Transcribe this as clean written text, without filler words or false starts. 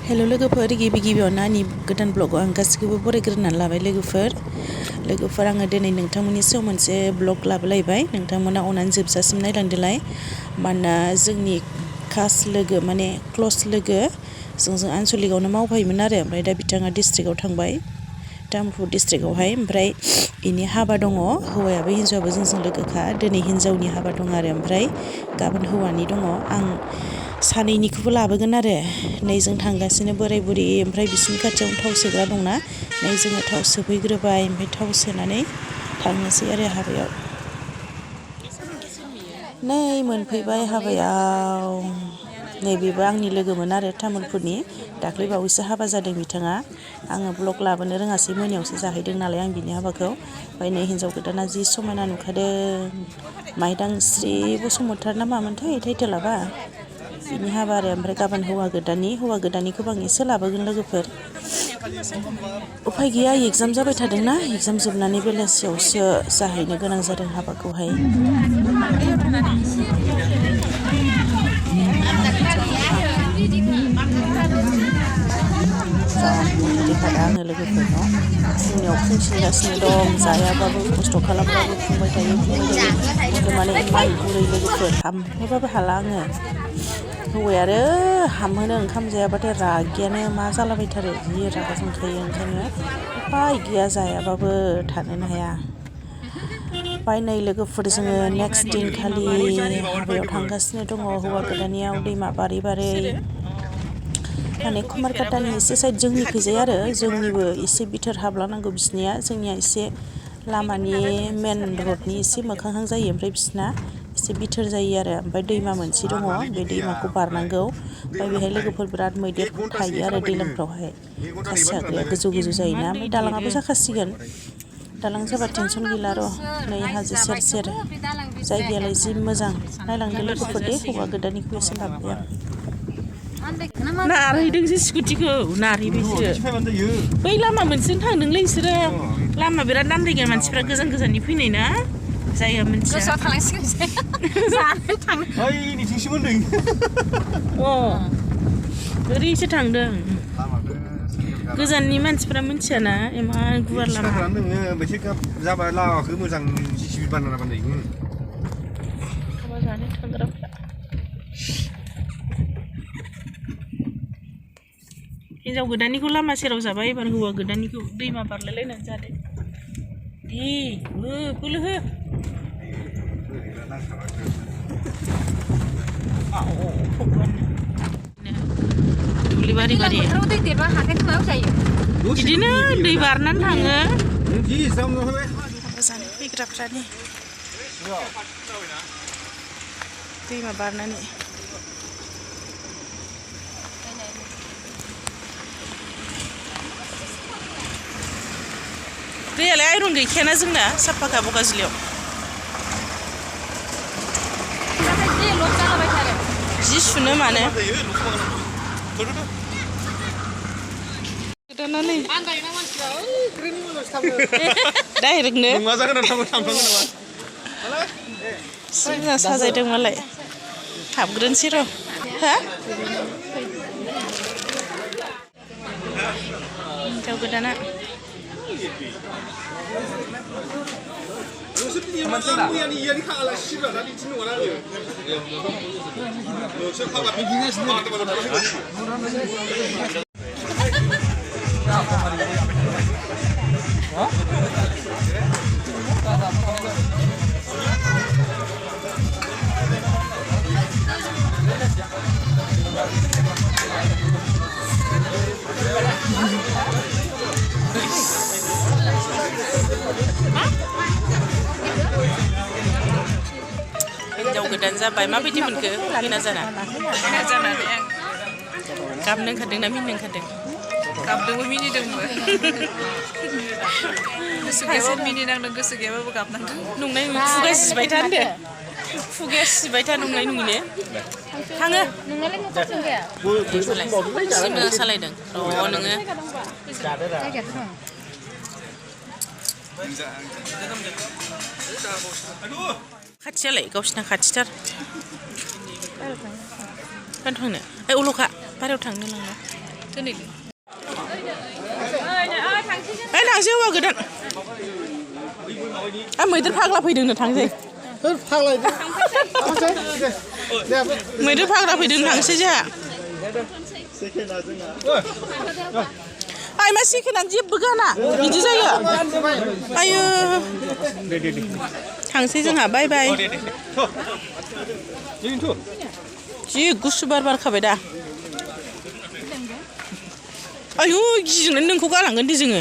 हेल' लोगोफोर गिबि गिबियावनो आंनि गोदान ब्लगआव आं गासिखौबो बरायग्रोनानै लाबाय लोगोफोर आङो दिनै नोंथांमोननि सायाव मोनसे ब्लग लाबोलायबाय नोंथांमोना अननानै जोबजासिम नायलांदोलाय मानोना जोंनि खास लोगो माने क्लस लोगो जोंजों आनसलिकआवनो मावफायोमोन आरो ओमफ्राय दा बिथाङा डिस्ट्रिक्टआव थांबाय तामुलपुर डिस्ट्रिक्टआवहाय ओमफ्राय इनि हाबा दङ हौवायाबो हिन्जावाबो जोंजों लोगोखा दिनै हिन्जावनि हाबा दङ आरो ओमफ्राय गाबोन हौवानि दङ आं सानैनिखौबो लाबोगोन आरो नै जों थांगासिनो बोराय बुरि ओमफ्राय बिसिनि खाथियावनो थाव सोग्रा दंना नै जोङो थाव सोफैग्रोबाय ओमफ्राय थाव सोनानै थांनोसै आरो हाबायाव नै मोनफैबाय हाबायाव नैबेबो आंनि लोगोमोन आरो तामुलपुरनि दाख्लै बावैसो हाबा जादों बिथाङा आङो ब्लग लाबोनो रोङासै मोनायावसो जाहैदों नालाय आं बिनि हाबाखौ ओमफ्राय नै हिन्जाव गोदाना जि समायना नुखादों माइदांस्रि बसुमतारी ना मामोनथाय टाइटेलाबा बिनि हाबा आरो ओमफ्राय गाबोन हौवा गोदाननिखौबो आं एसे लाबोगोन लोगोफोर उफाय गैया एगजाम जाबाय थादोंना एगजाम जोबनानै बेलासियावसो जाहैनो गोनां जादों हाबाखौहाय देखादा आङो लोगोफोरनाव फुंनियाव फुंसिनगासिनो दं जायाबाबो खस्थ' खालामबाबो फुंबाय थायो माने इमान गुरै लोगोफोर हामहोबाबो हाला आङो हौवाया आरो हामहोनो ओंखाम जायाबाथाय रागियानो मा जालाबायथारो जि रागा जोंखायो ओंखायनो उफाय गैया जायाबाबो थानोनो हाया ओमफ्राय नै लोगोफोर जोङो नेक्स्ट दिनखालि हाबायाव थांगासिनो दङ हौवा गोदाननियाव दैमा बारै बारै माने कुमारकाटानि एसे साइड जोंनिखैजाय आरो जोंनिबो एसे बिथोर हाबलांनांगौ बिसिनिया जोंनिया एसे लामानि मेन रडनि एसे मोखांहां जायो ओमफ्राय बिसिना एसे बिथोर जायो आरो ओमफ्राय दैमा मोनसे दङ बे दैमाखौ बारनांगौ ओमफ्राय बेहाय लोगोफोर बिराद मैदेर थायो आरो दैज्लांफ्रावहाय खासि हाग्राया गोजौ गोजौ जायोना ओमफ्राय दालाङाबो जाखासिगोन दालां जाबा टेनसन गैला र' नै हाजो सेर सेर जायगायालाय जि मोजां नायलांदो लोगोफोर दे हौवा गोदाननिखौ एसे लाबोबाय आं नारहैदोंसो स्कुटिखौ नारहैबायसो बै लामा मोनसेजों थांदोंलै बिसोरो लामा बिराद नामदायगोन मानसिफ्रा गोजान गोजाननि फैनाय ना जायगा मोनथिया गोसोआव थांनांसिगोन ओरैसो थांदों गोजाननि मानसिफ्रा मिथियाना इमान गुवार लामा जाबा लामाखौ मोजां जिसिबि बानायना बानायगोन हाबा जानो थांग्राफ्रा हिन्जाव गोदाननिखौ लामा सेराव जाबाय एबार हौवा गोदाननिखौ दैमा बारलायलायनानै जादों दे बोलो हो दुब्लि बारि बारि बिदिनो दै बारनानै थाङो जानो फैग्राफ्रानि दैमा बारनानै दैयालाय आइरन गैखायाना जोंना साफाखा बगाजुलियाव जि सुनो मानो डाइरेक्टनो मोजां साजायदों मालाय हाबग्रोनोसै र' हा हिन्जाव गोदाना हिन्जाव गोदान जाबाय माबायदि मोनखो फैना जानानै गाबनो ओंखारदों ना मिनिनो ओंखारदों गाबदोंबो मिनिदोंबो गोसो गैयाबाबो मिनिनांदों गोसो गैयाबाबो गाबनांदों नंनाय खुगा सिबाय था होनदो खुगाया सिबाय था नंनाय नङिनो थाङो जि मोजां सालायदों र' नोङो खाथियालाय गावसिना खाथिथार बाहेरायाव थांनो अल'खा बाहेरायाव थांनो लांनो थांसै हौवा गोदान मैदेर फाग्ला फैदोंनो थांसै मैदेर फाग्ला फैदों थांसै जोंहा आइ मा सेकेन्डआनो जेबो गाना बिदि जायो आयो थांसै जोंहा बाय बाय जि गुसु बार बारखाबाय दा आयु गिजोंनो नोंखौ गालांगोन दे जोङो